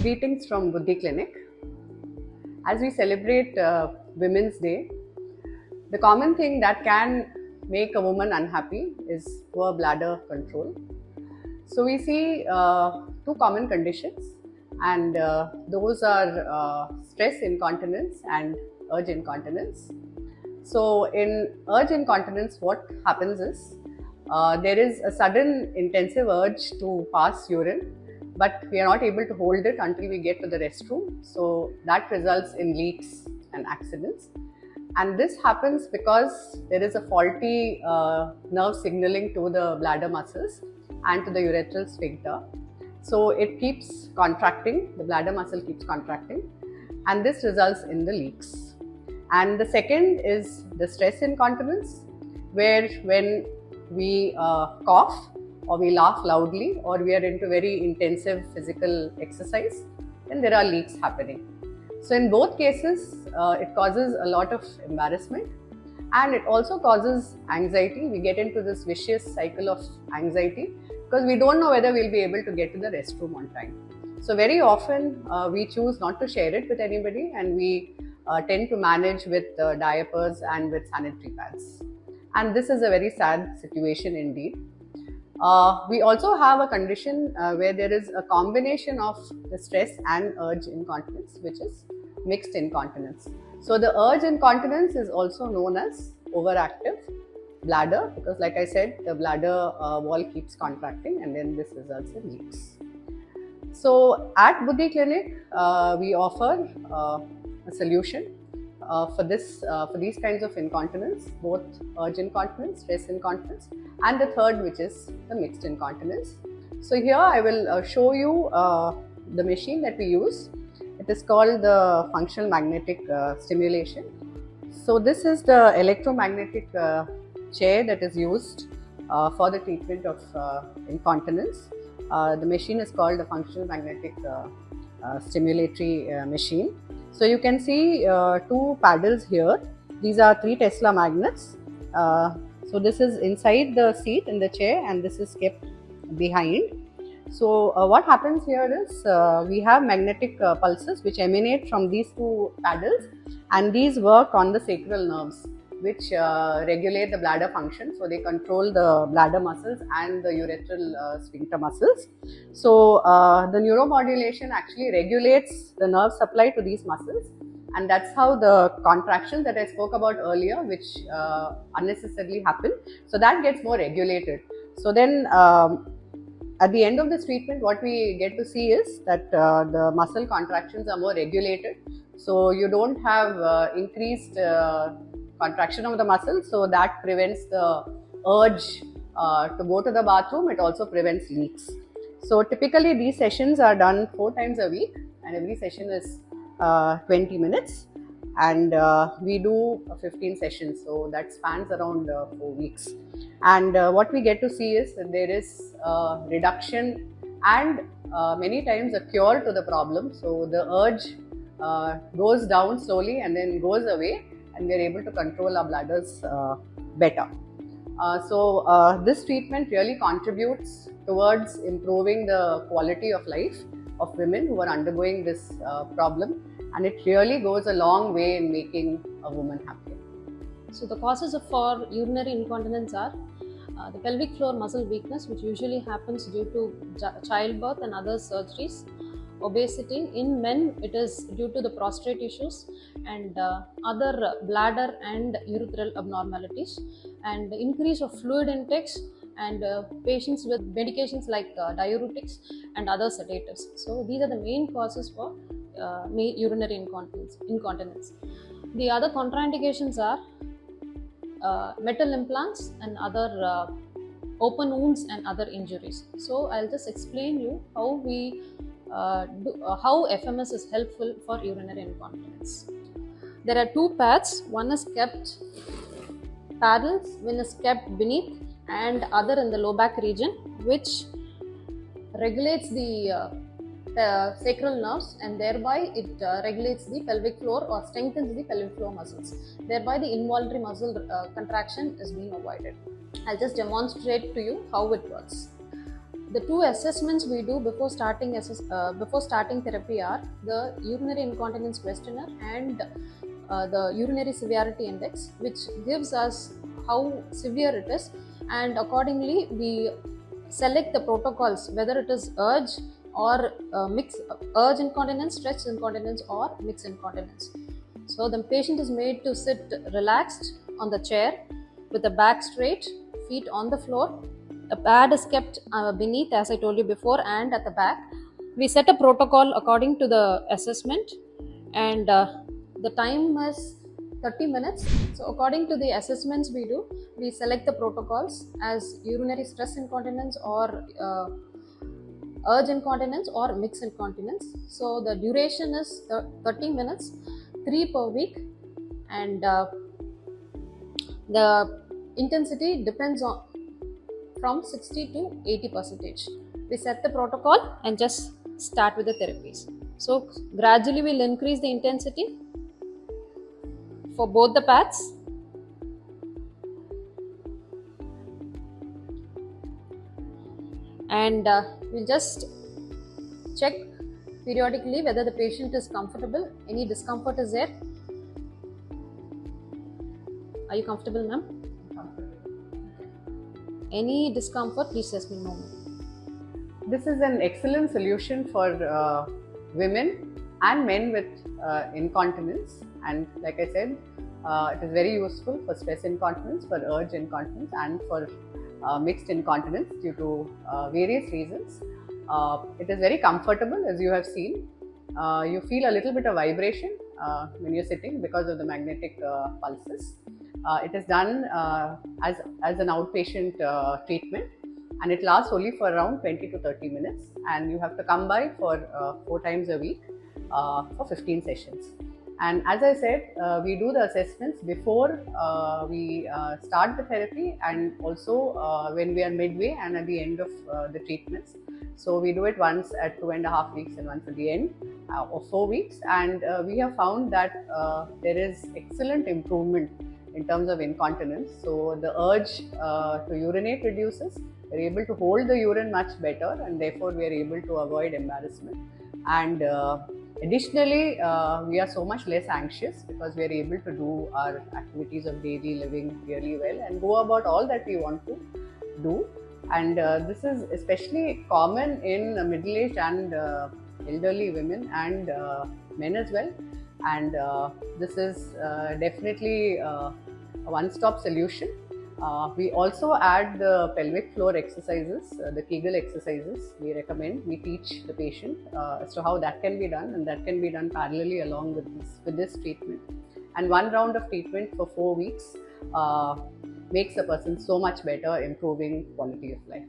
Greetings from Buddhi Clinic. As we celebrate Women's Day, the common thing that can make a woman unhappy is poor bladder control. So we see two common conditions, and those are stress incontinence and urge incontinence. So in urge incontinence, what happens is there is a sudden intensive urge to pass urine, but we are not able to hold it until we get to the restroom. So that results in leaks and accidents. And this happens because there is a faulty nerve signaling to the bladder muscles and to the urethral sphincter. So it keeps contracting, the bladder muscle keeps contracting, and this results in the leaks. And the second is the stress incontinence, where when we cough or we laugh loudly or we are into very intensive physical exercise, then there are leaks happening. So in both cases, it causes a lot of embarrassment, and it also causes anxiety. We get into this vicious cycle of anxiety because we don't know whether we'll be able to get to the restroom on time. So very often we choose not to share it with anybody, and we tend to manage with diapers and with sanitary pads. And this is a very sad situation indeed. We also have a condition where there is a combination of the stress and urge incontinence, which is mixed incontinence. So the urge incontinence is also known as overactive bladder, because like I said, the bladder wall keeps contracting and then this results in leaks. So at Buddhi Clinic, we offer a solution for these kinds of incontinence, both urge incontinence, stress incontinence, and the third, which is the mixed incontinence. So here I will show you the machine that we use. It is called the functional magnetic stimulation. So this is the electromagnetic chair that is used for the treatment of incontinence. The machine is called the functional magnetic stimulatory machine. So you can see two paddles here. These are 3 Tesla magnets. So this is inside the seat in the chair, and this is kept behind. So what happens here is we have magnetic pulses which emanate from these two paddles, and these work on the sacral nerves, which regulate the bladder function. So they control the bladder muscles and the urethral sphincter muscles. So the neuromodulation actually regulates the nerve supply to these muscles, and that's how the contractions that I spoke about earlier, which unnecessarily happen, so that gets more regulated. So then at the end of this treatment, what we get to see is that the muscle contractions are more regulated. So you don't have increased contraction of the muscle, so that prevents the urge to go to the bathroom. It also prevents leaks. So typically these sessions are done 4 times a week, and every session is 20 minutes, and we do 15 sessions, so that spans around 4 weeks. And what we get to see is that there is reduction and many times a cure to the problem. So the urge goes down slowly and then goes away, and we are able to control our bladders better. So this treatment really contributes towards improving the quality of life of women who are undergoing this problem, and it really goes a long way in making a woman happier. So the causes for urinary incontinence are the pelvic floor muscle weakness, which usually happens due to childbirth and other surgeries. Obesity in men, it is due to the prostate issues and other bladder and urethral abnormalities, and increase of fluid intakes, and patients with medications like diuretics and other sedatives. So these are the main causes for urinary incontinence. The other contraindications are metal implants and other open wounds and other injuries. So I'll just explain you how how FMS is helpful for urinary incontinence. There are 2 pads. One is kept paddles, one is kept beneath, and other in the low back region, which regulates the sacral nerves, and thereby it regulates the pelvic floor or strengthens the pelvic floor muscles. Thereby the involuntary muscle contraction is being avoided. I'll just demonstrate to you how it works. The two assessments we do before starting therapy are the urinary incontinence questionnaire and the urinary severity index, which gives us how severe it is, and accordingly we select the protocols, whether it is urge or urge incontinence, stretch incontinence, or mixed incontinence. So the patient is made to sit relaxed on the chair with the back straight, feet on the floor. A pad is kept beneath, as I told you before, and at the back. We set a protocol according to the assessment, and the time is 30 minutes. So according to the assessments we do, we select the protocols as urinary stress incontinence or urge incontinence or mixed incontinence. So the duration is 30 minutes, 3 per week, and the intensity depends on from 60 to 80%. We set the protocol and just start with the therapies. So gradually we'll increase the intensity for both the pads. And we'll just check periodically whether the patient is comfortable. Any discomfort is there? Are you comfortable, ma'am? Any discomfort, please let me know. This is an excellent solution for women and men with incontinence, and like I said, it is very useful for stress incontinence, for urge incontinence, and for mixed incontinence due to various reasons. It is very comfortable, as you have seen. You feel a little bit of vibration when you're sitting because of the magnetic pulses. It is done as an outpatient treatment, and it lasts only for around 20 to 30 minutes, and you have to come by for 4 times a week for 15 sessions. And as I said, we do the assessments before we start the therapy, and also when we are midway and at the end of the treatments. So we do it once at 2.5 weeks and once at the end of 4 weeks, and we have found that there is excellent improvement in terms of incontinence. So the urge to urinate reduces. We're able to hold the urine much better, and therefore we are able to avoid embarrassment. And additionally, we are so much less anxious because we are able to do our activities of daily living really well and go about all that we want to do. And this is especially common in middle-aged and elderly women and men as well. And this is definitely a one-stop solution. We also add the pelvic floor exercises, the Kegel exercises we recommend. We teach the patient as to how that can be done, and that can be done parallelly along with this treatment. And one round of treatment for 4 weeks makes a person so much better, improving quality of life.